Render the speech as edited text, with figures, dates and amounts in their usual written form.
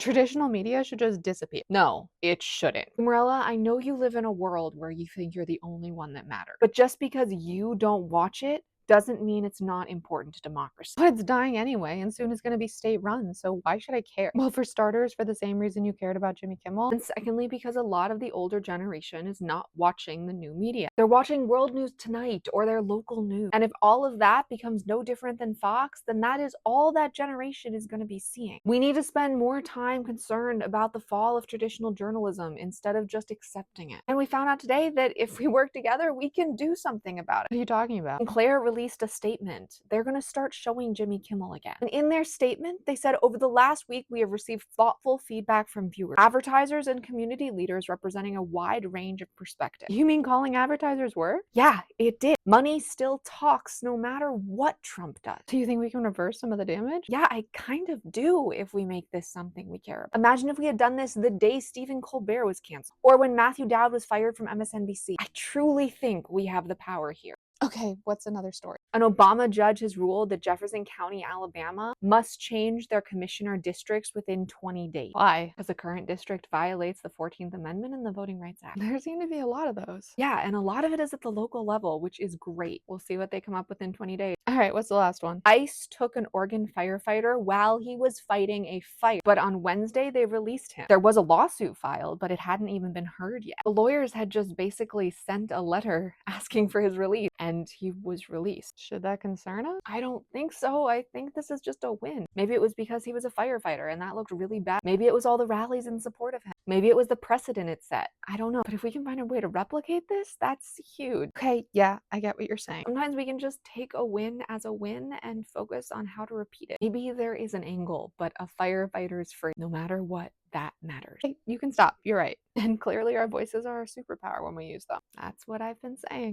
Traditional media should just disappear. No, it shouldn't. Marilla, I know you live in a world where you think you're the only one that matters, but just because you don't watch it doesn't mean it's not important to democracy. But it's dying anyway, and soon it's going to be state run, so why should I care? Well, for starters, for the same reason you cared about Jimmy Kimmel, and secondly, because a lot of the older generation is not watching the new media. They're watching World News Tonight or their local news. And if all of that becomes no different than Fox, then that is all that generation is going to be seeing. We need to spend more time concerned about the fall of traditional journalism instead of just accepting it. And we found out today that if we work together, we can do something about it. What are you talking about? And Claire released a statement. They're going to start showing Jimmy Kimmel again. And in their statement, they said, over the last week, we have received thoughtful feedback from viewers, advertisers, and community leaders representing a wide range of perspectives. You mean calling advertisers work? Yeah, it did. Money still talks no matter what Trump does. Do you think we can reverse some of the damage? Yeah, I kind of do if we make this something we care about. Imagine if we had done this the day Stephen Colbert was canceled, or when Matthew Dowd was fired from MSNBC. I truly think we have the power here. Okay, what's another story? An Obama judge has ruled that Jefferson County, Alabama must change their commissioner districts within 20 days. Why? Because the current district violates the 14th Amendment and the Voting Rights Act. There seem to be a lot of those. Yeah, and a lot of it is at the local level, which is great. We'll see what they come up with in 20 days. All right, what's the last one? ICE took an Oregon firefighter while he was fighting a fire, but on Wednesday they released him. There was a lawsuit filed, but it hadn't even been heard yet. The lawyers had just basically sent a letter asking for his release, and he was released. Should that concern us? I don't think so. I think this is just a win. Maybe it was because he was a firefighter and that looked really bad. Maybe it was all the rallies in support of him. Maybe it was the precedent it set. I don't know. But if we can find a way to replicate this, that's huge. Okay, yeah, I get what you're saying. Sometimes we can just take a win as a win and focus on how to repeat it. Maybe there is an angle, but a firefighter is free. No matter what, that matters. Hey, you can stop. You're right. And clearly our voices are our superpower when we use them. That's what I've been saying.